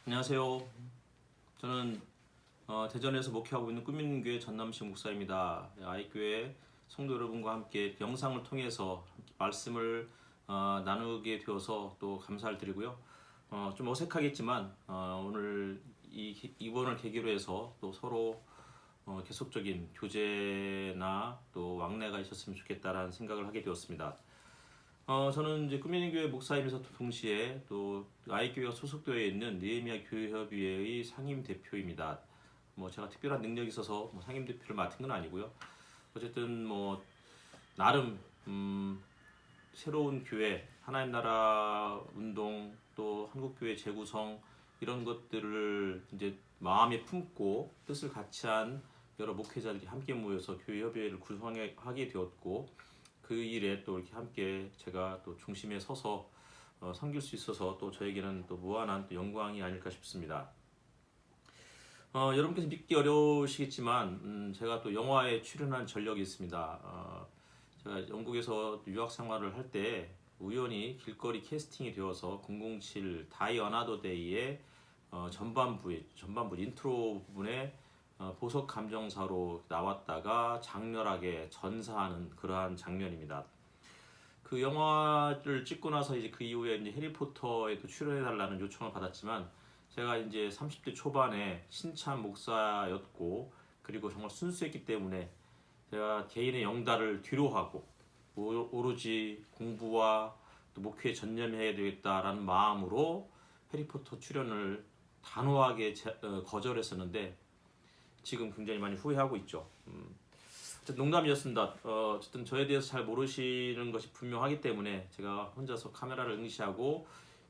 안녕하세요. 저는 대전에서 목회하고 있는 꿈있는교회 전남식 목사입니다. 아이교회 성도 여러분과 함께 영상을 통해서 말씀을 나누게 되어서 또 감사를 드리고요. 좀 어색하겠지만 오늘 이번을 계기로 해서 또 서로 계속적인 교제나 또 왕래가 있었으면 좋겠다라는 생각을 하게 되었습니다. 저는 이제 꿈있는교회 목사이면서 동시에 또 아이교회가 소속되어 있는 느헤미야 교회협의회의 상임 대표입니다. 제가 특별한 능력이 있어서 상임 대표를 맡은 건 아니고요. 어쨌든 나름 새로운 교회, 하나님 나라 운동, 또 한국 교회 재구성 이런 것들을 이제 마음에 품고 뜻을 같이 한 여러 목회자들이 함께 모여서 교회 협의회를 구성하게 되었고, 그 일에 또 이렇게 함께 제가 또 중심에 서서 섬길 수 있어서 또 저에게는 또 무한한 또 영광이 아닐까 싶습니다. 여러분께서 믿기 어려우시겠지만 제가 또 영화에 출연한 전력이 있습니다. 제가 영국에서 유학 생활을 할 때 우연히 길거리 캐스팅이 되어서 007 다이 어나더 데이의 전반부 인트로 부분에 보석 감정사로 나왔다가 장렬하게 전사하는 그러한 장면입니다. 그 영화를 찍고 나서 이제 그 이후에 이제 해리포터에도 출연해달라는 요청을 받았지만 제가 이제 30대 초반에 신참 목사였고 그리고 정말 순수했기 때문에 제가 개인의 영달을 뒤로하고 오로지 공부와 또 목회에 전념해야 되겠다라는 마음으로 해리포터 출연을 단호하게 거절했었는데 지금 굉장히 많이 후회하고 있죠. 농담이었습니다. 어쨌든 저에 대해서 잘 모르시는 것이 분명하기 때문에 제가 혼자서 카메라를 응시하고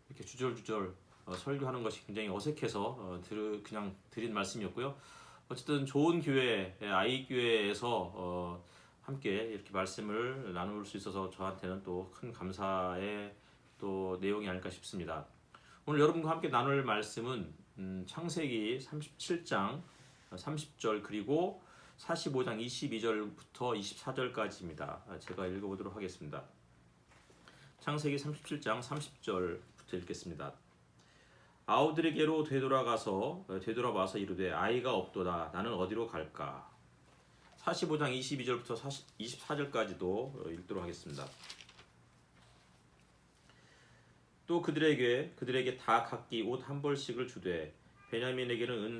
이렇게 주절주절 설교하는 것이 굉장히 어색해서 그냥 드린 말씀이었고요. 어쨌든 좋은 교회, 아이교회에서 함께 이렇게 말씀을 나눌 수 있어서 저한테는 또 큰 감사의 또 내용이 아닐까 싶습니다. 오늘 여러분과 함께 나눌 말씀은 창세기 37장 30절 그리고 45장 22절부터 24절까지입니다. 제가 읽어보도록 하겠습니다. 창세기 37장 30절부터 읽겠습니다. 아우들에게로 되돌아와서 이르되 아이가 없도다. 나는 어디로 갈까? 45장 22절부터 24절까지도 읽도록 하겠습니다. 또 그들에게 다 각기 옷 한 벌씩을 주되 베냐민에게는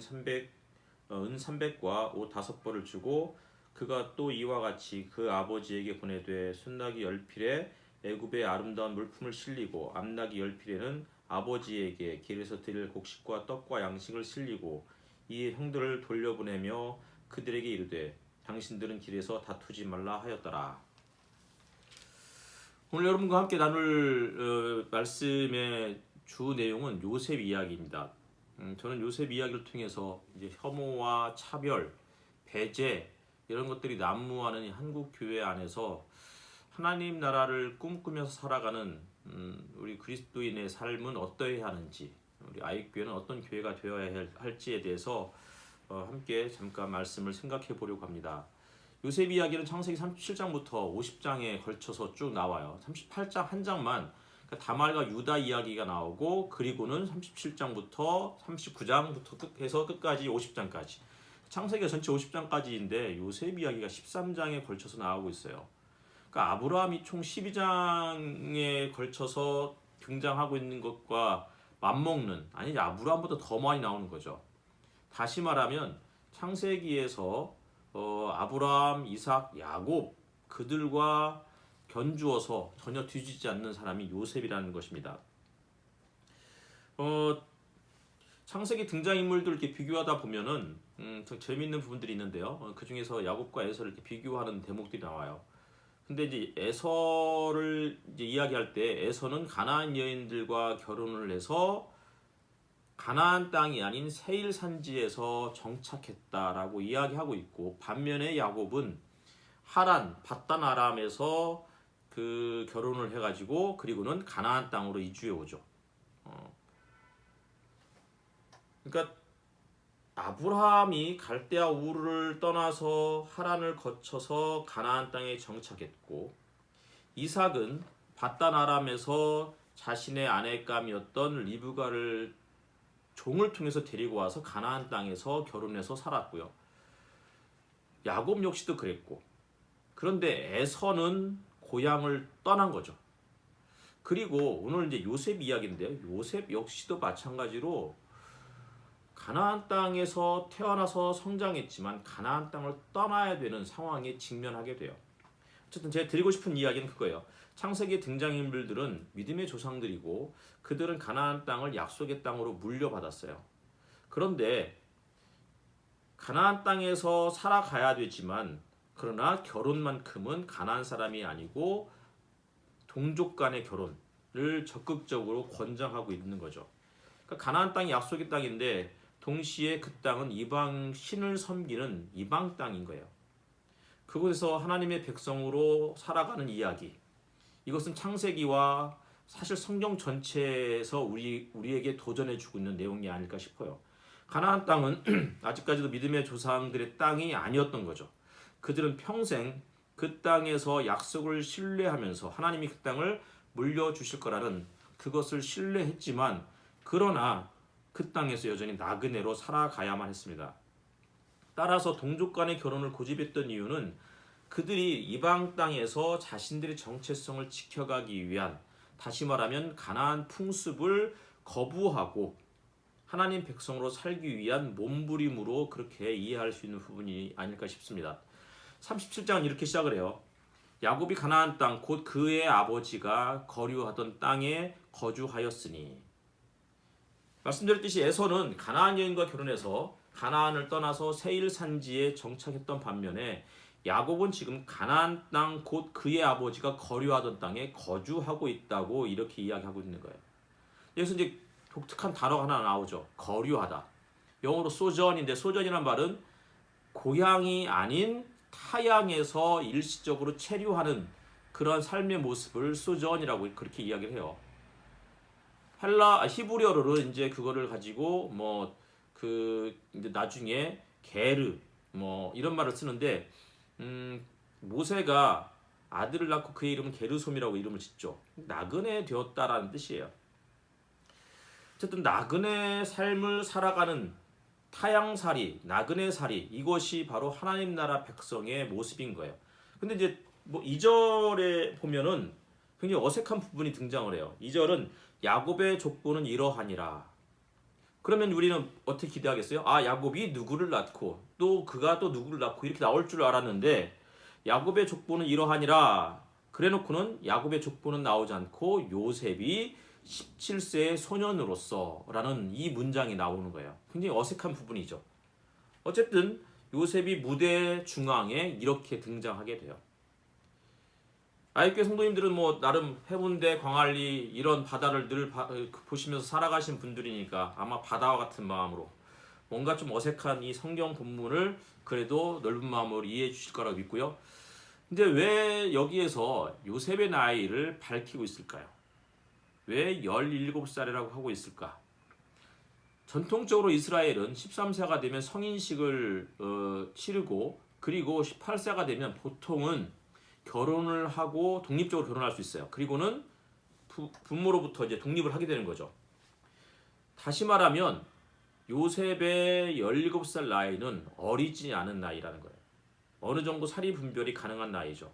은 300과 옷 5벌을 주고 그가 또 이와 같이 그 아버지에게 보내되 순낙이 10필에 애굽의 아름다운 물품을 실리고 암낙이 10필에는 아버지에게 길에서 드릴 곡식과 떡과 양식을 실리고 이 형들을 돌려보내며 그들에게 이르되 당신들은 길에서 다투지 말라 하였더라. 오늘 여러분과 함께 나눌 말씀의 주 내용은 요셉 이야기입니다. 저는 요셉 이야기를 통해서 이제 혐오와 차별, 배제 이런 것들이 난무하는 이 한국 교회 안에서 하나님 나라를 꿈꾸면서 살아가는 우리 그리스도인의 삶은 어떠해야 하는지, 우리 아이교회는 어떤 교회가 되어야 할지에 대해서 함께 잠깐 말씀을 생각해 보려고 합니다. 요셉 이야기는 창세기 37장부터 50장에 걸쳐서 쭉 나와요. 38장 한 장만 다말과 유다 이야기가 나오고 그리고는 37장부터 39장부터 해서 끝까지 50장까지 창세기가 전체 50장까지인데 요셉 이야기가 13장에 걸쳐서 나오고 있어요. 그러니까 아브라함이 총 12장에 걸쳐서 등장하고 있는 것과 맞먹는, 아니 아브라함보다 더 많이 나오는 거죠. 다시 말하면 창세기에서 아브라함, 이삭, 야곱 그들과 견주어서 전혀 뒤지지 않는 사람이 요셉이라는 것입니다. 창세기 등장인물들 이렇게 비교하다 보면은 좀 재미있는 부분들이 있는데요. 그 중에서 야곱과 에서를 이렇게 비교하는 대목들이 나와요. 근데 이제 에서를 이제 이야기할 때 에서는 가나안 여인들과 결혼을 해서 가나안 땅이 아닌 세일 산지에서 정착했다라고 이야기하고 있고 반면에 야곱은 하란, 밧단 아람에서 그 결혼을 해가지고 그리고는 가나안 땅으로 이주해 오죠. 그러니까 아브라함이 갈대아 우르를 떠나서 하란을 거쳐서 가나안 땅에 정착했고 이삭은 밧단 아람에서 자신의 아내감이었던 리브가를 종을 통해서 데리고 와서 가나안 땅에서 결혼해서 살았고요. 야곱 역시도 그랬고. 그런데 에서는 고향을 떠난 거죠. 그리고 오늘 이제 요셉 이야기인데요. 요셉 역시도 마찬가지로 가나안 땅에서 태어나서 성장했지만 가나안 땅을 떠나야 되는 상황에 직면하게 돼요. 어쨌든 제가 드리고 싶은 이야기는 그거예요. 창세기의 등장인물들은 믿음의 조상들이고 그들은 가나안 땅을 약속의 땅으로 물려받았어요. 그런데 가나안 땅에서 살아가야 되지만 그러나 결혼만큼은 가나안 사람이 아니고 동족 간의 결혼을 적극적으로 권장하고 있는 거죠. 그러니까 가나안 땅이 약속의 땅인데 동시에 그 땅은 이방 신을 섬기는 이방 땅인 거예요. 그곳에서 하나님의 백성으로 살아가는 이야기. 이것은 창세기와 사실 성경 전체에서 우리에게 도전해주고 있는 내용이 아닐까 싶어요. 가나안 땅은 아직까지도 믿음의 조상들의 땅이 아니었던 거죠. 그들은 평생 그 땅에서 약속을 신뢰하면서 하나님이 그 땅을 물려주실 거라는 그것을 신뢰했지만 그러나 그 땅에서 여전히 나그네로 살아가야만 했습니다. 따라서 동족 간의 결혼을 고집했던 이유는 그들이 이방 땅에서 자신들의 정체성을 지켜가기 위한, 다시 말하면 가나안 풍습을 거부하고 하나님 백성으로 살기 위한 몸부림으로 그렇게 이해할 수 있는 부분이 아닐까 싶습니다. 37장은 이렇게 시작을 해요. 야곱이 가나안 땅 곧 그의 아버지가 거류하던 땅에 거주하였으니. 말씀드렸듯이 에서는 가나안 여인과 결혼해서 가나안을 떠나서 세일 산지에 정착했던 반면에 야곱은 지금 가나안 땅 곧 그의 아버지가 거류하던 땅에 거주하고 있다고 이렇게 이야기하고 있는 거예요. 여기서 이제 독특한 단어가 하나 나오죠. 거류하다. 영어로 소전인데 소전이란 말은 고향이 아닌 타향에서 일시적으로 체류하는 그런 삶의 모습을 소전이라고 그렇게 이야기를 해요. 히브리어로는 이제 그거를 가지고 이제 나중에 게르 이런 말을 쓰는데 모세가 아들을 낳고 그의 이름은 게르솜이라고 이름을 짓죠. 나그네 되었다라는 뜻이에요. 어쨌든 나그네 삶을 살아가는 타향살이, 나그네살이 이것이 바로 하나님 나라 백성의 모습인 거예요. 근데 이제 2절에 보면은 굉장히 어색한 부분이 등장을 해요. 2절은 야곱의 족보는 이러하니라. 그러면 우리는 어떻게 기대하겠어요? 야곱이 누구를 낳고 또 그가 또 누구를 낳고 이렇게 나올 줄 알았는데 야곱의 족보는 이러하니라. 그래놓고는 야곱의 족보는 나오지 않고 요셉이 17세의 소년으로서 라는 이 문장이 나오는 거예요. 굉장히 어색한 부분이죠. 어쨌든 요셉이 무대 중앙에 이렇게 등장하게 돼요. 아이교회 성도님들은 나름 해운대, 광안리 이런 바다를 늘 보시면서 살아가신 분들이니까 아마 바다와 같은 마음으로 뭔가 좀 어색한 이 성경 본문을 그래도 넓은 마음으로 이해해 주실 거라고 믿고요. 근데 왜 여기에서 요셉의 나이를 밝히고 있을까요? 왜 17살이라고 하고 있을까? 전통적으로 이스라엘은 13세가 되면 성인식을 치르고 그리고 18세가 되면 보통은 결혼을 하고 독립적으로 결혼할 수 있어요. 그리고는 부모로부터 이제 독립을 하게 되는 거죠. 다시 말하면 요셉의 17살 나이는 어리지 않은 나이라는 거예요. 어느 정도 사리 분별이 가능한 나이죠.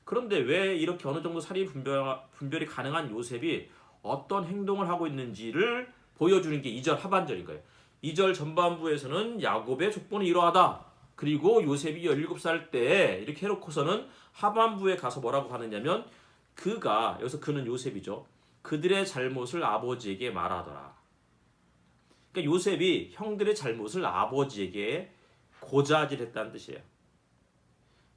그런데 왜 이렇게 어느 정도 사리 분별이 가능한 요셉이 어떤 행동을 하고 있는지를 보여주는 게 2절 하반절인 거예요. 2절 전반부에서는 야곱의 족보는 이러하다. 그리고 요셉이 17살 때 이렇게 해놓고서는 하반부에 가서 뭐라고 하느냐면 여기서 그는 요셉이죠. 그들의 잘못을 아버지에게 말하더라. 그러니까 요셉이 형들의 잘못을 아버지에게 고자질했다는 뜻이에요.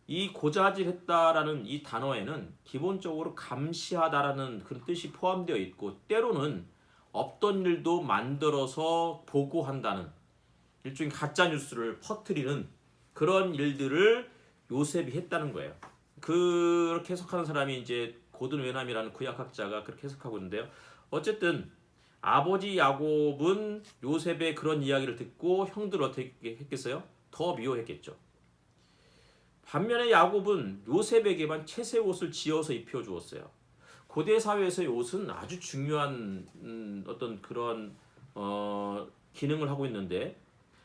이 고자질했다라는 이 단어에는 기본적으로 감시하다라는 그런 뜻이 포함되어 있고 때로는 없던 일도 만들어서 보고한다는 일종의 가짜 뉴스를 퍼뜨리는 그런 일들을 요셉이 했다는 거예요. 그렇게 해석하는 사람이 이제 고든 웨남이라는 구약학자가 그렇게 해석하고 있는데요. 어쨌든 아버지 야곱은 요셉의 그런 이야기를 듣고 형들 어떻게 했겠어요? 더 미워했겠죠. 반면에 야곱은 요셉에게만 채색 옷을 지어서 입혀주었어요. 고대 사회에서의 옷은 아주 중요한 어떤 그런 기능을 하고 있는데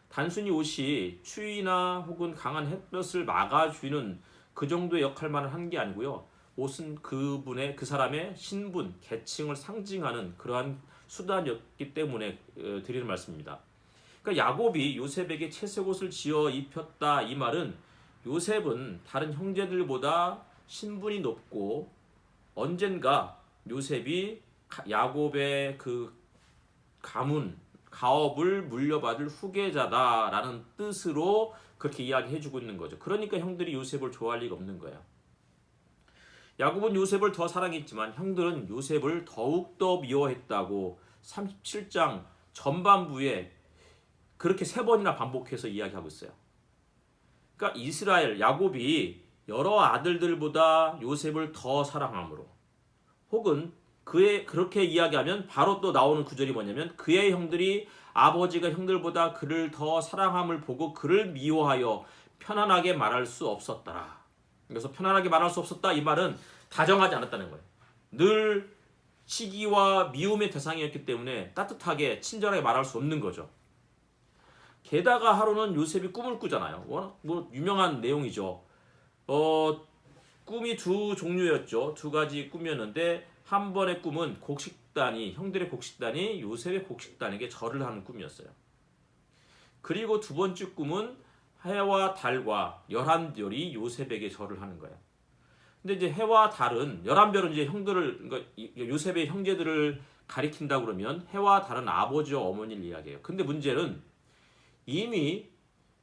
단순히 옷이 추위나 혹은 강한 햇볕을 막아주는 그 정도의 역할만을 한 게 아니고요. 옷은 그 사람의 신분, 계층을 상징하는 그러한 수단이었기 때문에 드리는 말씀입니다. 그러니까 야곱이 요셉에게 채색 옷을 지어 입혔다 이 말은 요셉은 다른 형제들보다 신분이 높고 언젠가 요셉이 야곱의 그 가업을 물려받을 후계자다라는 뜻으로 그렇게 이야기해주고 있는 거죠. 그러니까 형들이 요셉을 좋아할 리가 없는 거예요. 야곱은 요셉을 더 사랑했지만 형들은 요셉을 더욱더 미워했다고 37장 전반부에 그렇게 3번이나 반복해서 이야기하고 있어요. 그러니까 이스라엘 야곱이 여러 아들들보다 요셉을 더 사랑함으로 혹은 그렇게 이야기하면 바로 또 나오는 구절이 뭐냐면 그의 형들이 아버지가 형들보다 그를 더 사랑함을 보고 그를 미워하여 편안하게 말할 수 없었더라. 그래서 편안하게 말할 수 없었다 이 말은 다정하지 않았다는 거예요. 늘 시기와 미움의 대상이었기 때문에 따뜻하게 친절하게 말할 수 없는 거죠. 게다가 하루는 요셉이 꿈을 꾸잖아요. 워낙 유명한 내용이죠. 꿈이 두 종류였죠. 두 가지 꿈이었는데 한 번의 꿈은 형들의 곡식단이 요셉의 곡식단에게 절을 하는 꿈이었어요. 그리고 두 번째 꿈은 해와 달과 11별이 요셉에게 절을 하는 거예요. 근데 이제 해와 달은 11별은 이제 그러니까 요셉의 형제들을 가리킨다 그러면 해와 달은 아버지와 어머니를 이야기해요. 근데 문제는 이미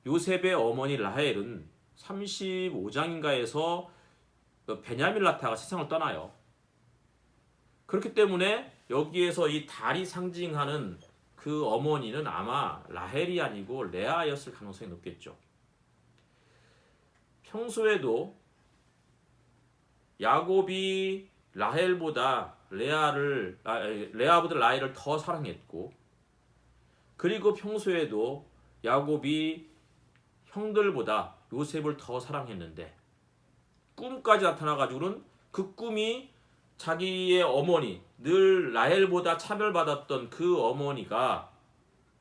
요셉의 어머니 라헬은 35장인가에서 베냐민 라타가 세상을 떠나요. 그렇기 때문에 여기에서 이 달이 상징하는 그 어머니는 아마 라헬이 아니고 레아였을 가능성이 높겠죠. 평소에도 야곱이 라헬보다 레아보다 라헬을 더 사랑했고 그리고 평소에도 야곱이 형들보다 요셉을 더 사랑했는데 꿈까지 나타나가지고는 그 꿈이 자기의 어머니 늘 라헬보다 차별받았던 그 어머니가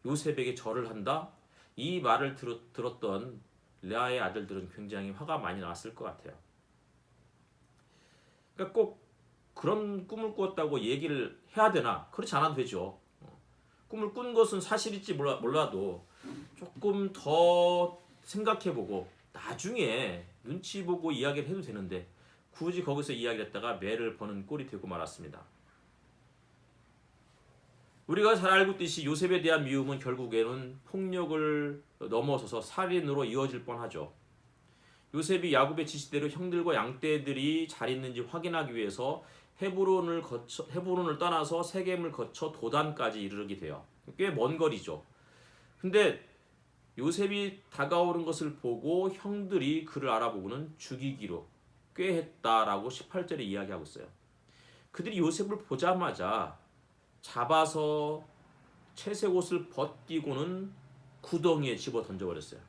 요셉에게 절을 한다? 이 말을 들었던 레아의 아들들은 굉장히 화가 많이 났을 것 같아요. 그러니까 꼭 그런 꿈을 꾸었다고 얘기를 해야 되나? 그렇지 않아도 되죠. 꿈을 꾼 것은 사실일지 몰라도 조금 더 생각해보고 나중에 눈치 보고 이야기를 해도 되는데 굳이 거기서 이야기를 했다가 매를 버는 꼴이 되고 말았습니다. 우리가 잘 알고 있듯이 요셉에 대한 미움은 결국에는 폭력을 넘어서서 살인으로 이어질 뻔하죠. 요셉이 야곱의 지시대로 형들과 양떼들이 잘 있는지 확인하기 위해서 헤브론을 떠나서 세겜을 거쳐 도단까지 이르게 돼요. 꽤 먼 거리죠. 근데 요셉이 다가오는 것을 보고 형들이 그를 알아보고는 죽이기로 꾀했다라고 18절에 이야기하고 있어요. 그들이 요셉을 보자마자 잡아서 채색 옷을 벗기고는 구덩이에 집어 던져버렸어요.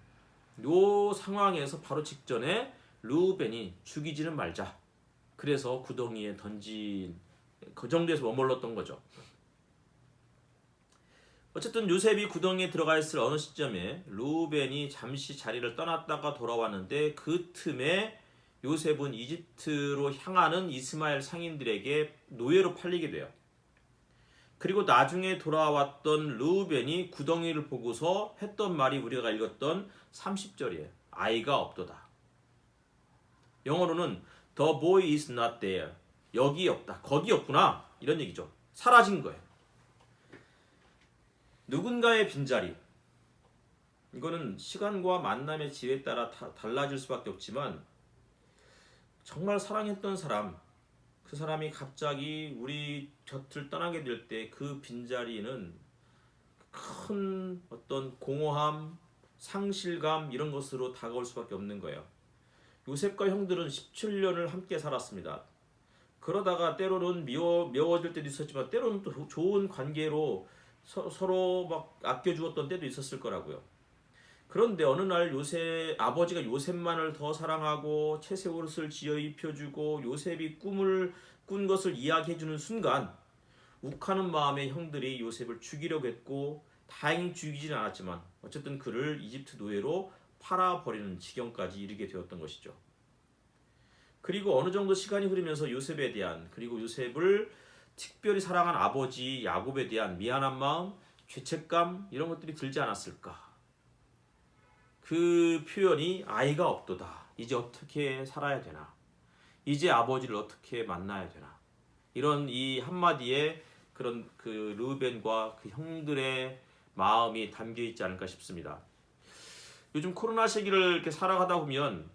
요 상황에서 바로 직전에 르우벤이 죽이지는 말자. 그래서 구덩이에 던진 그 정도에서 머물렀던 거죠. 어쨌든 요셉이 구덩이에 들어가 있을 어느 시점에 르우벤이 잠시 자리를 떠났다가 돌아왔는데 그 틈에 요셉은 이집트로 향하는 이스마엘 상인들에게 노예로 팔리게 돼요. 그리고 나중에 돌아왔던 르우벤이 구덩이를 보고서 했던 말이 우리가 읽었던 30절이에요. 아이가 없도다. 영어로는 The boy is not there. 여기 없다. 거기 없구나. 이런 얘기죠. 사라진 거예요. 누군가의 빈자리. 이거는 시간과 만남의 질에 따라 달라질 수밖에 없지만 정말 사랑했던 사람, 그 사람이 갑자기 우리 곁을 떠나게 될 때 그 빈자리는 큰 어떤 공허함, 상실감 이런 것으로 다가올 수밖에 없는 거예요. 요셉과 형들은 17년을 함께 살았습니다. 그러다가 때로는 미워질 때도 있었지만 때로는 또 좋은 관계로 서로 막 아껴주었던 때도 있었을 거라고요. 그런데 어느 날 아버지가 요셉만을 더 사랑하고 채색 옷을 지어 입혀주고 요셉이 꿈을 꾼 것을 이야기해주는 순간 욱하는 마음에 형들이 요셉을 죽이려고 했고 다행히 죽이지는 않았지만 어쨌든 그를 이집트 노예로 팔아버리는 지경까지 이르게 되었던 것이죠. 그리고 어느 정도 시간이 흐르면서 요셉에 대한, 그리고 요셉을 특별히 사랑한 아버지 야곱에 대한 미안한 마음, 죄책감 이런 것들이 들지 않았을까. 그 표현이 아이가 없도다. 이제 어떻게 살아야 되나. 이제 아버지를 어떻게 만나야 되나. 이런 이 한마디에 그런 그 르우벤과 그 형들의 마음이 담겨 있지 않을까 싶습니다. 요즘 코로나 시기를 이렇게 살아가다 보면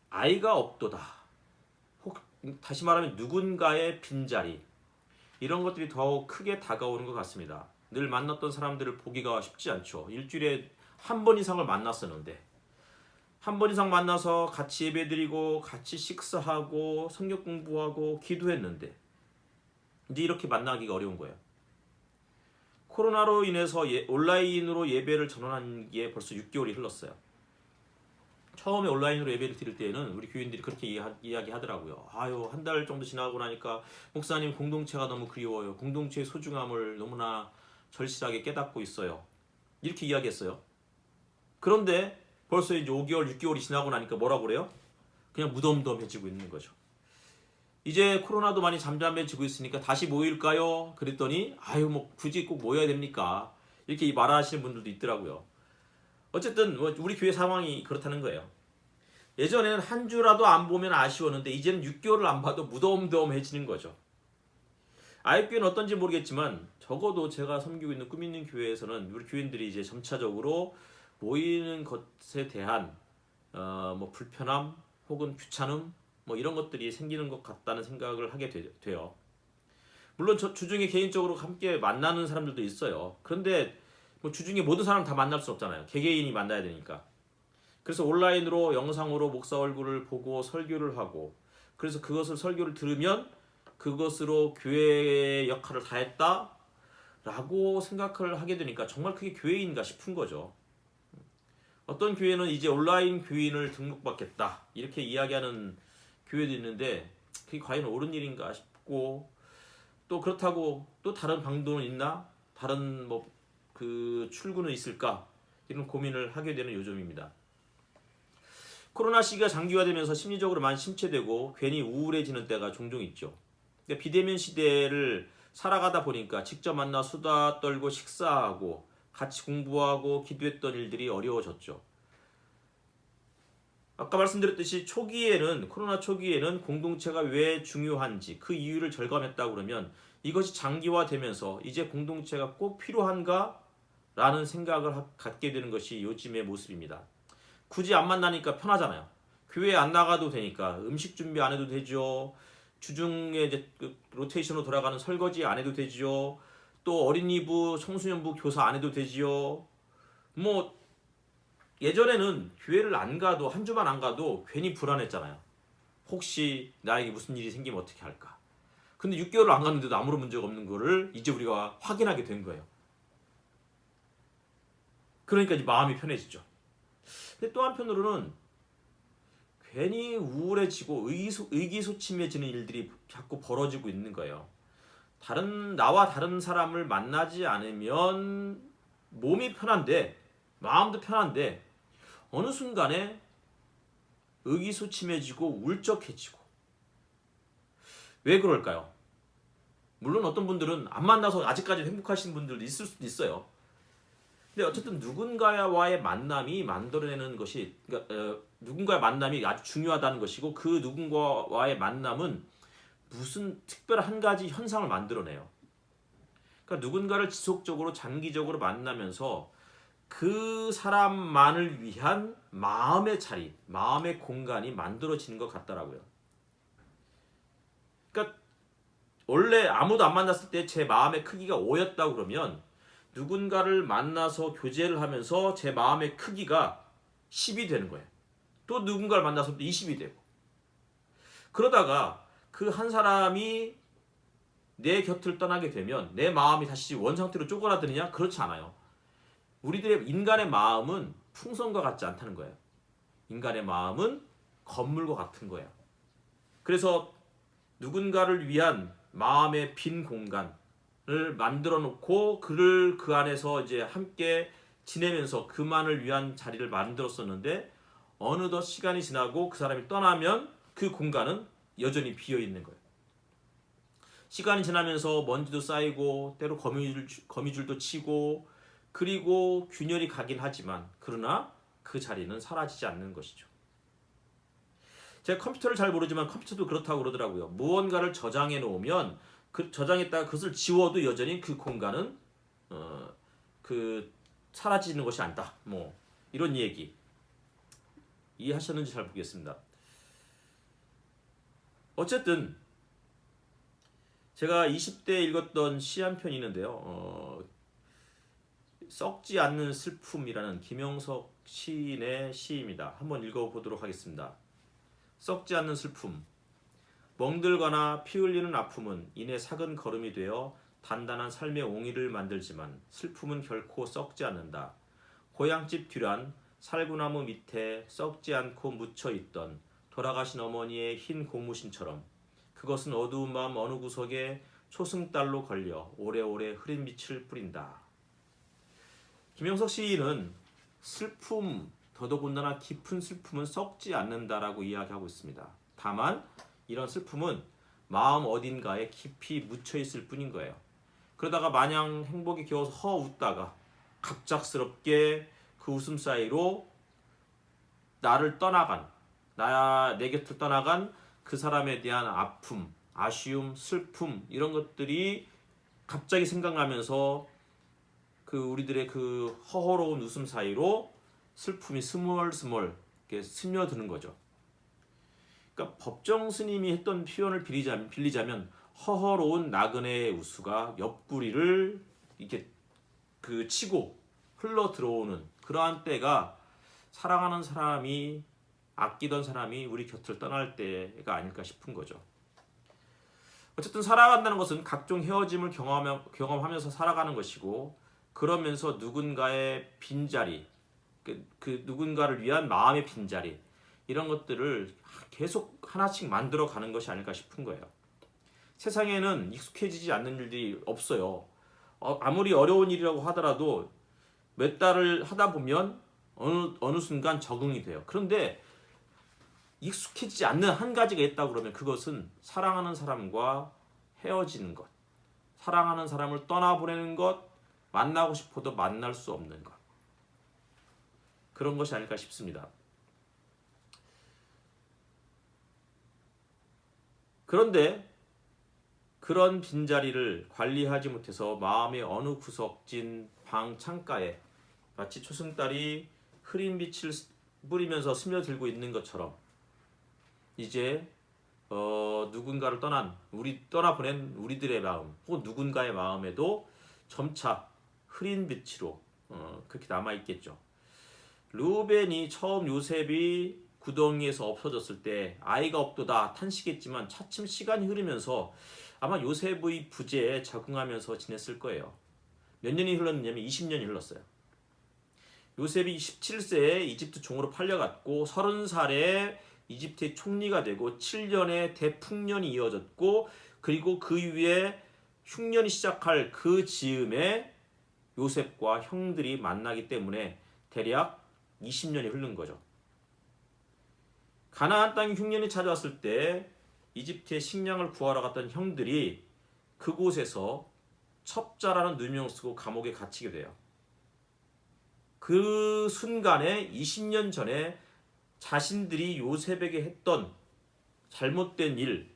아이가 없도다. 혹 다시 말하면 누군가의 빈자리 이런 것들이 더 크게 다가오는 것 같습니다. 늘 만났던 사람들을 보기가 쉽지 않죠. 일주일에 한 번 이상을 만났었는데 한 번 이상 만나서 같이 예배드리고 같이 식사하고 성경 공부하고 기도했는데 이제 이렇게 만나기가 어려운 거예요. 코로나로 인해서 온라인으로 예배를 전환한 게 벌써 6개월이 흘렀어요. 처음에 온라인으로 예배를 드릴 때에는 우리 교인들이 그렇게 이야기하더라고요. 아유, 한 달 정도 지나고 나니까 목사님 공동체가 너무 그리워요. 공동체의 소중함을 너무나 절실하게 깨닫고 있어요. 이렇게 이야기했어요. 그런데 벌써 이제 5개월, 6개월이 지나고 나니까 뭐라고 그래요? 그냥 무덤덤해지고 있는 거죠. 이제 코로나도 많이 잠잠해지고 있으니까 다시 모일까요? 그랬더니 아유 뭐 굳이 꼭 모여야 됩니까? 이렇게 말하시는 분들도 있더라고요. 어쨌든 우리 교회 상황이 그렇다는 거예요. 예전에는 한 주라도 안 보면 아쉬웠는데 이제는 6개월을 안 봐도 무덤덤해지는 거죠. 아이교회는 어떤지 모르겠지만 적어도 제가 섬기고 있는 꿈 있는 교회에서는 우리 교인들이 이제 점차적으로 모이는 것에 대한 뭐 불편함 혹은 귀찮음 뭐 이런 것들이 생기는 것 같다는 생각을 하게 돼요. 물론 저 주중에 개인적으로 함께 만나는 사람들도 있어요. 그런데 뭐 주중에 모든 사람 다 만날 수 없잖아요. 개개인이 만나야 되니까. 그래서 온라인으로 영상으로 목사 얼굴을 보고 설교를 하고, 그래서 그것을 설교를 들으면 그것으로 교회의 역할을 다했다 라고 생각을 하게 되니까 정말 그게 교회인가 싶은 거죠. 어떤 교회는 이제 온라인 교인을 등록받겠다 이렇게 이야기하는 교회도 있는데 그게 과연 옳은 일인가 싶고, 또 그렇다고 또 다른 방도는 있나? 다른 뭐 그 출구는 있을까? 이런 고민을 하게 되는 요즘입니다. 코로나 시기가 장기화되면서 심리적으로 많이 침체되고 괜히 우울해지는 때가 종종 있죠. 그러니까 비대면 시대를 살아가다 보니까 직접 만나 수다 떨고 식사하고 같이 공부하고 기도했던 일들이 어려워졌죠. 아까 말씀드렸듯이 코로나 초기에는 공동체가 왜 중요한지 그 이유를 절감했다고 그러면 이것이 장기화되면서 이제 공동체가 꼭 필요한가? 라는 생각을 갖게 되는 것이 요즘의 모습입니다. 굳이 안 만나니까 편하잖아요. 교회 안 나가도 되니까 음식 준비 안 해도 되죠. 주중에 이제 로테이션으로 돌아가는 설거지 안 해도 되죠. 또 어린이부, 청소년부 교사 안 해도 되지요. 뭐 예전에는 교회를 안 가도 한 주만 안 가도 괜히 불안했잖아요. 혹시 나에게 무슨 일이 생기면 어떻게 할까? 근데 6개월을 안 갔는데도 아무런 문제가 없는 거를 이제 우리가 확인하게 된 거예요. 그러니까 이제 마음이 편해지죠. 근데 또 한편으로는 괜히 우울해지고 의기소침해지는 일들이 자꾸 벌어지고 있는 거예요. 나와 다른 사람을 만나지 않으면 몸이 편한데 마음도 편한데 어느 순간에 의기소침해지고 울적해지고. 왜 그럴까요? 물론 어떤 분들은 안 만나서 아직까지 행복하신 분들도 있을 수도 있어요. 근데 어쨌든 누군가와의 만남이 만들어내는 것이, 그러니까 누군가의 만남이 아주 중요하다는 것이고, 그 누군가와의 만남은 무슨 특별한 한 가지 현상을 만들어내요. 그러니까 누군가를 지속적으로 장기적으로 만나면서 그 사람만을 위한 마음의 자리, 마음의 공간이 만들어지는 것 같더라고요. 그러니까 원래 아무도 안 만났을 때 제 마음의 크기가 5였다 그러면 누군가를 만나서 교제를 하면서 제 마음의 크기가 10이 되는 거예요. 또 누군가를 만나서 20이 되고. 그러다가 그 한 사람이 내 곁을 떠나게 되면 내 마음이 다시 원상태로 쪼그라드느냐? 그렇지 않아요. 우리들의 인간의 마음은 풍선과 같지 않다는 거예요. 인간의 마음은 건물과 같은 거예요. 그래서 누군가를 위한 마음의 빈 공간을 만들어 놓고 그를 그 안에서 이제 함께 지내면서 그만을 위한 자리를 만들었었는데 어느덧 시간이 지나고 그 사람이 떠나면 그 공간은 여전히 비어 있는 거예요. 시간이 지나면서 먼지도 쌓이고 때로 거미줄도 치고 그리고 균열이 가긴 하지만 그러나 그 자리는 사라지지 않는 것이죠. 제가 컴퓨터를 잘 모르지만 컴퓨터도 그렇다고 그러더라고요. 무언가를 저장해 놓으면 그 저장했다가 그것을 지워도 여전히 그 공간은 그 사라지는 것이 아니다. 뭐 이런 얘기 이해하셨는지 잘 모르겠습니다. 어쨌든 제가 20대에 읽었던 시 한 편이 있는데요. 썩지 않는 슬픔이라는 김영석 시인의 시입니다. 한번 읽어보도록 하겠습니다. 썩지 않는 슬픔. 멍들거나 피 흘리는 아픔은 이내 작은 걸음이 되어 단단한 삶의 옹이를 만들지만 슬픔은 결코 썩지 않는다. 고향집 뒤란 살구나무 밑에 썩지 않고 묻혀있던 돌아가신 어머니의 흰 고무신처럼 그것은 어두운 밤 어느 구석에 초승달로 걸려 오래오래 흐린 빛을 뿌린다. 김영석 시인은 슬픔, 더더군다나 깊은 슬픔은 썩지 않는다라고 이야기하고 있습니다. 다만 이런 슬픔은 마음 어딘가에 깊이 묻혀있을 뿐인 거예요. 그러다가 마냥 행복이 겨워서 웃다가 갑작스럽게 그 웃음 사이로 내 곁을 떠나간 그 사람에 대한 아픔, 아쉬움, 슬픔 이런 것들이 갑자기 생각나면서 그 우리들의 그 허허로운 웃음 사이로 슬픔이 스멀스멀 이렇게 스며드는 거죠. 그러니까 법정 스님이 했던 표현을 빌리자면 허허로운 나그네의 우수가 옆구리를 이렇게 그 치고 흘러 들어오는 그러한 때가 사랑하는 사람이 아끼던 사람이 우리 곁을 떠날 때가 아닐까 싶은 거죠. 어쨌든 살아간다는 것은 각종 헤어짐을 경험하면서 살아가는 것이고 그러면서 누군가의 빈자리, 그 누군가를 위한 마음의 빈자리 이런 것들을 계속 하나씩 만들어 가는 것이 아닐까 싶은 거예요. 세상에는 익숙해지지 않는 일들이 없어요. 아무리 어려운 일이라고 하더라도 몇 달을 하다 보면 어느 순간 적응이 돼요. 그런데 익숙해지지 않는 한 가지가 있다고 그러면 그것은 사랑하는 사람과 헤어지는 것, 사랑하는 사람을 떠나보내는 것, 만나고 싶어도 만날 수 없는 것. 그런 것이 아닐까 싶습니다. 그런데 그런 빈자리를 관리하지 못해서 마음의 어느 구석진 방 창가에 마치 초승달이 흐린 빛을 뿌리면서 스며들고 있는 것처럼 이제 누군가를 떠나보낸 우리들의 마음 혹은 누군가의 마음에도 점차 흐린 빛으로 그렇게 남아있겠죠. 르우벤이 처음 요셉이 구덩이에서 없어졌을 때 아이가 없도다 탄식했지만 차츰 시간이 흐르면서 아마 요셉의 부재에 적응하면서 지냈을 거예요. 몇 년이 흘렀느냐면 20년이 흘렀어요. 요셉이 17세에 이집트 종으로 팔려갔고 30살에 이집트의 총리가 되고 7년의 대풍년이 이어졌고 그리고 그 이후에 흉년이 시작할 그 즈음에 요셉과 형들이 만나기 때문에 대략 20년이 흐른 거죠. 가나안 땅에 흉년이 찾아왔을 때 이집트의 식량을 구하러 갔던 형들이 그곳에서 첩자라는 누명 쓰고 감옥에 갇히게 돼요. 그 순간에 20년 전에 자신들이 요셉에게 했던 잘못된 일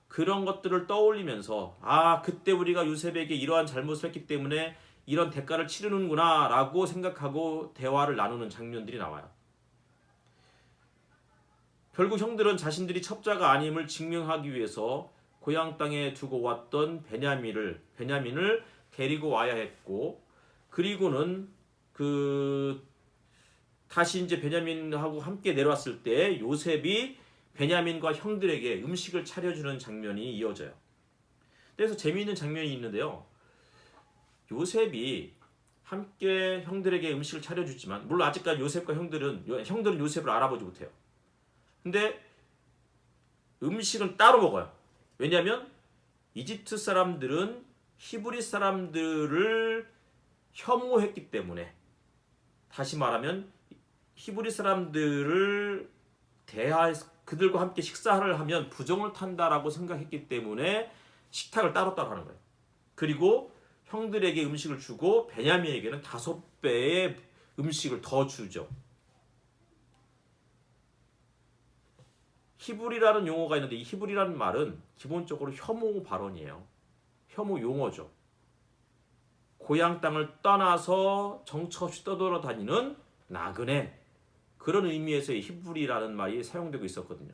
그런 것들을 떠올리면서 그때 우리가 요셉에게 이러한 잘못을 했기 때문에 이런 대가를 치르는구나 라고 생각하고 대화를 나누는 장면들이 나와요. 결국 형들은 자신들이 첩자가 아님을 증명하기 위해서 고향 땅에 두고 왔던 베냐민을 데리고 와야 했고 그리고는 다시 이제 베냐민하고 함께 내려왔을 때 요셉이 베냐민과 형들에게 음식을 차려주는 장면이 이어져요. 그래서 재미있는 장면이 있는데요. 요셉이 함께 형들에게 음식을 차려주지만 물론 아직까지 요셉과 형들은 요셉을 알아보지 못해요. 근데 음식은 따로 먹어요. 왜냐하면 이집트 사람들은 히브리 사람들을 혐오했기 때문에, 다시 말하면 히브리 사람들을 그들과 함께 식사를 하면 부정을 탄다라고 생각했기 때문에 식탁을 따로따로 하는 거예요. 그리고 형들에게 음식을 주고 베냐민에게는 5배의 음식을 더 주죠. 히브리라는 용어가 있는데 이 히브리라는 말은 기본적으로 혐오 발언이에요. 혐오 용어죠. 고향 땅을 떠나서 정처 없이 떠돌아다니는 나그네, 그런 의미에서의 히브리라는 말이 사용되고 있었거든요.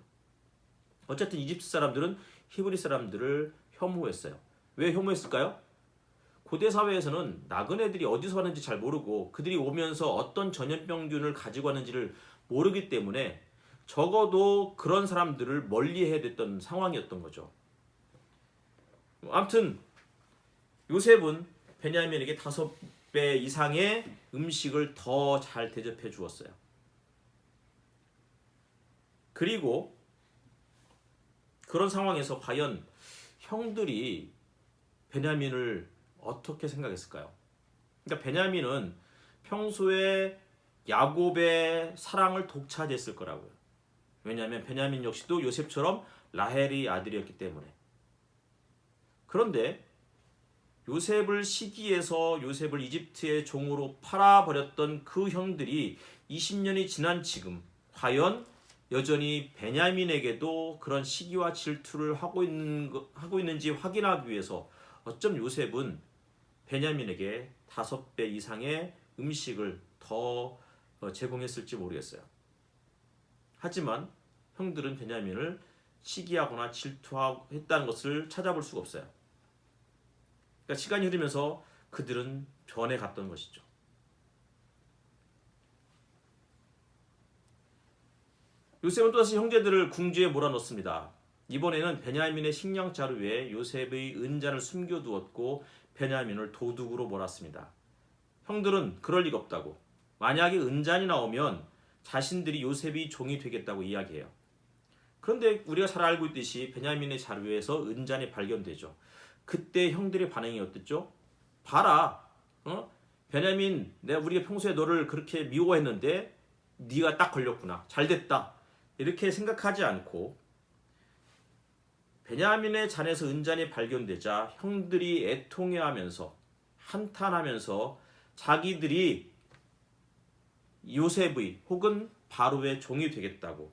어쨌든 이집트 사람들은 히브리 사람들을 혐오했어요. 왜 혐오했을까요? 고대 사회에서는 나그네들이 어디서 왔는지 잘 모르고 그들이 오면서 어떤 전염병균을 가지고 왔는지를 모르기 때문에 적어도 그런 사람들을 멀리해야 됐던 상황이었던 거죠. 아무튼 요셉은 베냐민에게 5배 이상의 음식을 더 잘 대접해 주었어요. 그리고 그런 상황에서 과연 형들이 베냐민을 어떻게 생각했을까요? 그러니까 베냐민은 평소에 야곱의 사랑을 독차지했을 거라고요. 왜냐하면 베냐민 역시도 요셉처럼 라헬의 아들이었기 때문에. 그런데 요셉을 시기해서 요셉을 이집트의 종으로 팔아버렸던 그 형들이 20년이 지난 지금 과연 여전히 베냐민에게도 그런 시기와 질투를 하고 있는지 확인하기 위해서 어쩜 요셉은 베냐민에게 5배 이상의 음식을 더 제공했을지 모르겠어요. 하지만 형들은 베냐민을 시기하거나 질투했다는 것을 찾아볼 수가 없어요. 그러니까 시간이 흐르면서 그들은 변해갔던 것이죠. 요셉은 또다시 형제들을 궁지에 몰아넣습니다. 이번에는 베냐민의 식량 자루에 요셉의 은잔을 숨겨두었고 베냐민을 도둑으로 몰았습니다. 형들은 그럴 리가 없다고, 만약에 은잔이 나오면 자신들이 요셉이 종이 되겠다고 이야기해요. 그런데 우리가 잘 알고 있듯이 베냐민의 자루에서 은잔이 발견되죠. 그때 형들의 반응이 어땠죠? 봐라, 베냐민, 우리가 평소에 너를 그렇게 미워했는데 네가 딱 걸렸구나, 잘됐다, 이렇게 생각하지 않고 베냐민의 잔에서 은잔이 발견되자 형들이 애통해하면서 한탄하면서 자기들이 요셉의 혹은 바로의 종이 되겠다고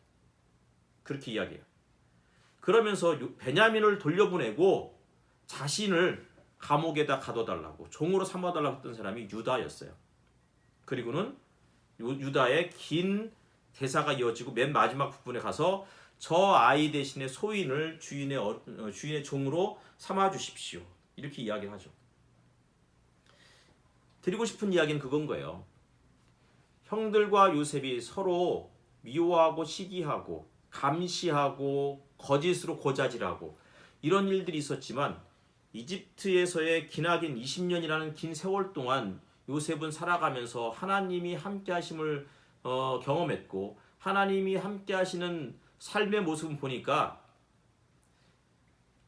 그렇게 이야기해요. 그러면서 베냐민을 돌려보내고 자신을 감옥에다 가둬달라고, 종으로 삼아달라고 했던 사람이 유다였어요. 그리고는 유다의 긴 대사가 이어지고 맨 마지막 부분에 가서 저 아이 대신에 소인을 주인의 종으로 삼아 주십시오, 이렇게 이야기를 하죠. 드리고 싶은 이야기는 그건 거예요. 형들과 요셉이 서로 미워하고 시기하고 감시하고 거짓으로 고자질하고 이런 일들이 있었지만 이집트에서의 기나긴 20년이라는 긴 세월 동안 요셉은 살아가면서 하나님이 함께 하심을 경험했고, 하나님이 함께 하시는 삶의 모습을 보니까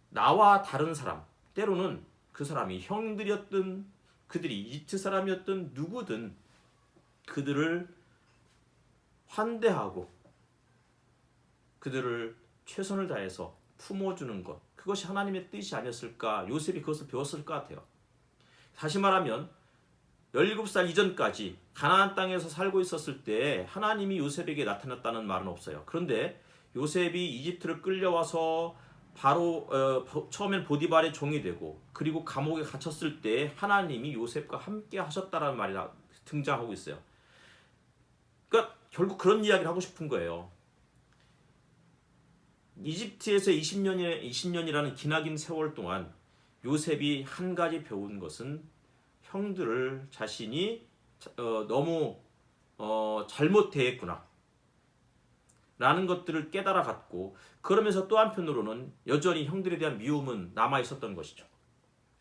나와 다른 사람, 때로는 그 사람이 형들이었든 그들이 이집트 사람이었든 누구든 그들을 환대하고 그들을 최선을 다해서 품어주는 것, 그것이 하나님의 뜻이 아니었을까, 요셉이 그것을 배웠을 것 같아요. 다시 말하면 17살 이전까지 가나안 땅에서 살고 있었을 때 하나님이 요셉에게 나타났다는 말은 없어요. 그런데 요셉이 이집트를 끌려와서 바로 처음엔 보디발의 종이 되고 그리고 감옥에 갇혔을 때 하나님이 요셉과 함께 하셨다라는 말이 등장하고 있어요. 그러니까 결국 그런 이야기를 하고 싶은 거예요. 이집트에서 20년이라는 기나긴 세월 동안 요셉이 한 가지 배운 것은 형들을 자신이 너무 잘못 대했구나 라는 것들을 깨달아 갔고, 그러면서 또 한편으로는 여전히 형들에 대한 미움은 남아 있었던 것이죠.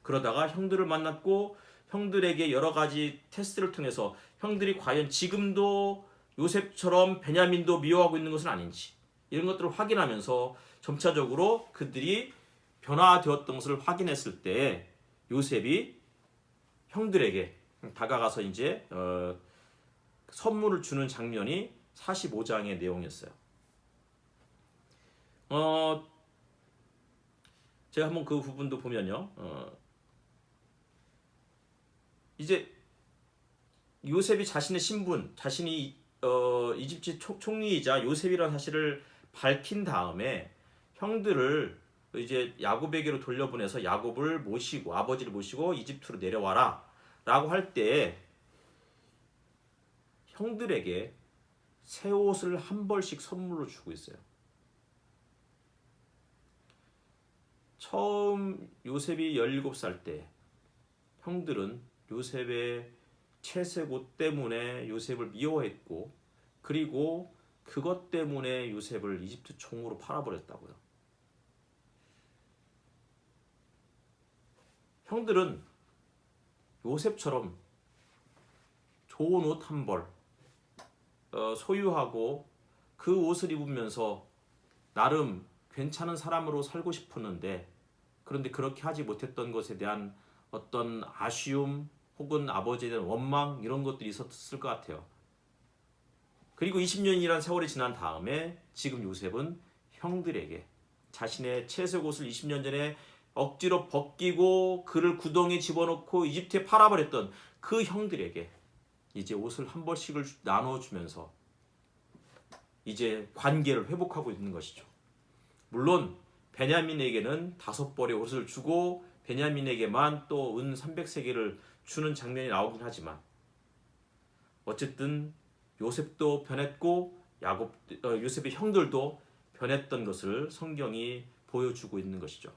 그러다가 형들을 만났고 형들에게 여러 가지 테스트를 통해서 형들이 과연 지금도 요셉처럼 베냐민도 미워하고 있는 것은 아닌지, 이런 것들을 확인하면서 점차적으로 그들이 변화되었던 것을 확인했을 때 요셉이 형들에게 다가가서 이제 선물을 주는 장면이 45장의 내용이었어요. 제가 한번 그 부분도 보면요. 이제 요셉이 자신의 신분, 자신이 이집트 총리이자 요셉이라는 사실을 밝힌 다음에 형들을 이제 야곱에게로 돌려보내서 야곱을 모시고 아버지를 모시고 이집트로 내려와라 라고 할 때 형들에게 새 옷을 한 벌씩 선물로 주고 있어요. 처음 요셉이 17살 때 형들은 요셉의 채색 옷 때문에 요셉을 미워했고 그리고 그것 때문에 요셉을 이집트 총으로 팔아버렸다고요. 형들은 요셉처럼 좋은 옷 한 벌 소유하고 그 옷을 입으면서 나름 괜찮은 사람으로 살고 싶었는데 그런데 그렇게 하지 못했던 것에 대한 어떤 아쉬움 혹은 아버지에 대한 원망 이런 것들이 있었을 것 같아요. 그리고 20년이라는 세월이 지난 다음에 지금 요셉은 형들에게 자신의 채색 옷을 20년 전에 억지로 벗기고 그를 구덩이에 집어넣고 이집트에 팔아버렸던 그 형들에게 이제 옷을 한 벌씩을 나눠주면서 이제 관계를 회복하고 있는 것이죠. 물론 베냐민에게는 5벌의 옷을 주고 베냐민에게만 또 은 300세겔을 주는 장면이 나오긴 하지만 어쨌든 요셉도 변했고 요셉의 형들도 변했던 것을 성경이 보여주고 있는 것이죠.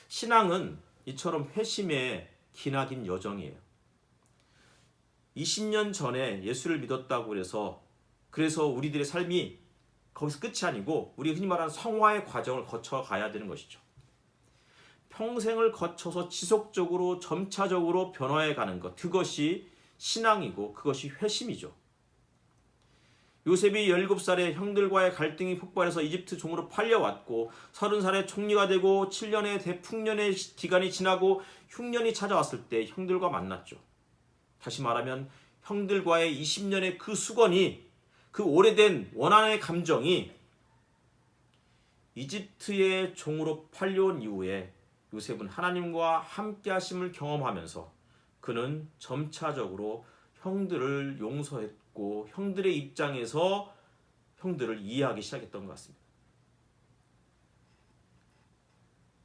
신앙은 이처럼 회심의 기나긴 여정이에요. 20년 전에 예수를 믿었다고 그래서 우리들의 삶이 거기서 끝이 아니고 우리 흔히 말하는 성화의 과정을 거쳐 가야 되는 것이죠. 평생을 거쳐서 지속적으로 점차적으로 변화해 가는 것, 그것이 신앙이고 그것이 회심이죠. 요셉이 17살에 형들과의 갈등이 폭발해서 이집트 종으로 팔려왔고 30살에 총리가 되고 7년의 대풍년의 기간이 지나고 흉년이 찾아왔을 때 형들과 만났죠. 다시 말하면 형들과의 20년의 그 수건이 그 오래된 원한의 감정이 이집트의 종으로 팔려온 이후에 요셉은 하나님과 함께 하심을 경험하면서 그는 점차적으로 형들을 용서했고 형들의 입장에서 형들을 이해하기 시작했던 것 같습니다.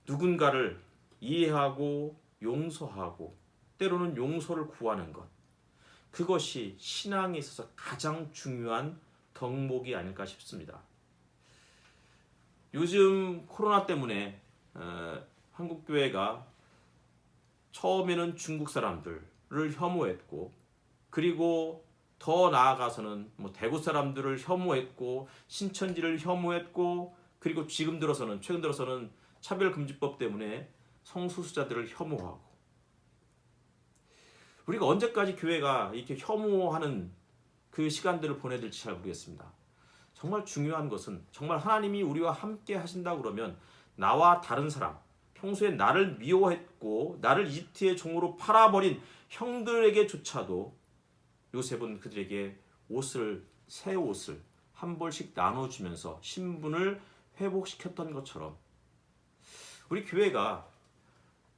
누군가를 이해하고 용서하고 때로는 용서를 구하는 것, 그것이 신앙에 있어서 가장 중요한 덕목이 아닐까 싶습니다. 요즘 코로나 때문에 한국교회가 처음에는 중국 사람들을 혐오했고 그리고 더 나아가서는 대구 사람들을 혐오했고 신천지를 혐오했고 그리고 최근 들어서는 차별금지법 때문에 성소수자들을 혐오하고 우리가 언제까지 교회가 이렇게 혐오하는 그 시간들을 보내야 될지 잘 모르겠습니다. 정말 중요한 것은 정말 하나님이 우리와 함께 하신다 그러면 나와 다른 사람, 평소에 나를 미워했고 나를 이집트의 종으로 팔아버린 형들에게조차도 요셉은 그들에게 새 옷을 한 벌씩 나눠주면서 신분을 회복시켰던 것처럼 우리 교회가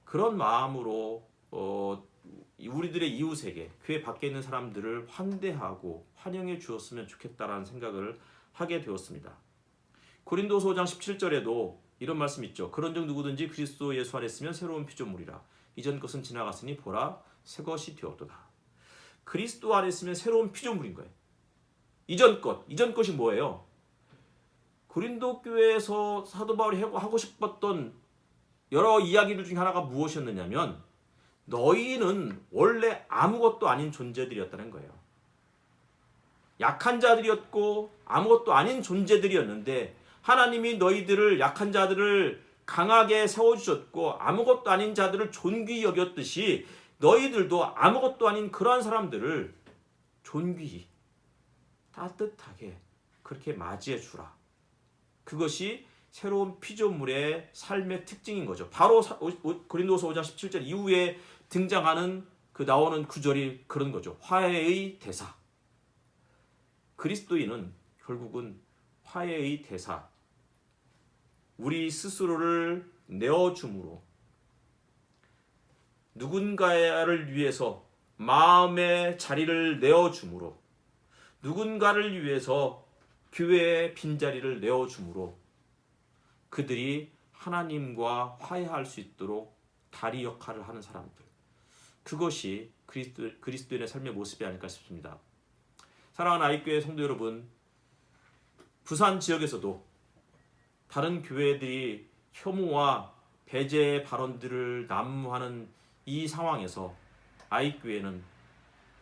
그런 마음으로 우리들의 이웃에게 교회 밖에 있는 사람들을 환대하고 환영해 주었으면 좋겠다라는 생각을 하게 되었습니다. 고린도서 5장 17절에도 이런 말씀 있죠. 그런즉 누구든지 그리스도 예수 안에 있으면 새로운 피조물이라. 이전 것은 지나갔으니 보라 새 것이 되었도다. 그리스도 안에 있으면 새로운 피조물인 거예요. 이전 것이 뭐예요? 고린도 교회에서 사도 바울이 하고 싶었던 여러 이야기들 중에 하나가 무엇이었느냐면 너희는 원래 아무것도 아닌 존재들이었다는 거예요. 약한 자들이었고 아무것도 아닌 존재들이었는데 하나님이 너희들을 약한 자들을 강하게 세워주셨고 아무것도 아닌 자들을 존귀히 여겼듯이 너희들도 아무것도 아닌 그러한 사람들을 존귀히 따뜻하게 그렇게 맞이해 주라. 그것이 새로운 피조물의 삶의 특징인 거죠. 바로 고린도서 5장 17절 이후에 등장하는 그 나오는 구절이 그런 거죠. 화해의 대사. 그리스도인은 결국은 화해의 대사. 우리 스스로를 내어줌으로 누군가를 위해서 마음의 자리를 내어줌으로 누군가를 위해서 교회의 빈자리를 내어줌으로 그들이 하나님과 화해할 수 있도록 다리 역할을 하는 사람들. 그것이 그리스도인의 삶의 모습이 아닐까 싶습니다. 사랑하는 아이교회 성도 여러분, 부산 지역에서도 다른 교회들이 혐오와 배제의 발언들을 난무하는 이 상황에서 아이교회는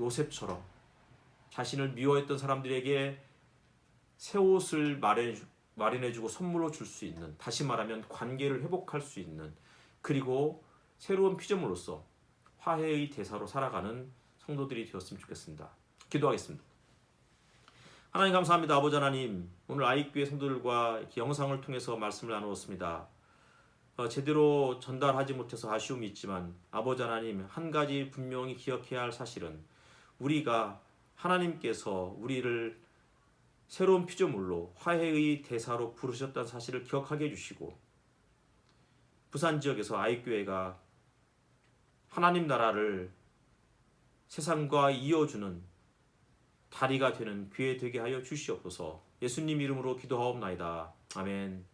요셉처럼 자신을 미워했던 사람들에게 새 옷을 마련해주고 선물로 줄 수 있는, 다시 말하면 관계를 회복할 수 있는, 그리고 새로운 피조물로서 화해의 대사로 살아가는 성도들이 되었으면 좋겠습니다. 기도하겠습니다. 하나님 감사합니다. 아버지 하나님, 오늘 아이교회 성도들과 이렇게 영상을 통해서 말씀을 나누었습니다. 제대로 전달하지 못해서 아쉬움이 있지만 아버지 하나님, 한 가지 분명히 기억해야 할 사실은 우리가 하나님께서 우리를 새로운 피조물로 화해의 대사로 부르셨다는 사실을 기억하게 해주시고, 부산 지역에서 아이교회가 하나님 나라를 세상과 이어주는 다리가 되는 교회 되게 하여 주시옵소서. 예수님 이름으로 기도하옵나이다. 아멘.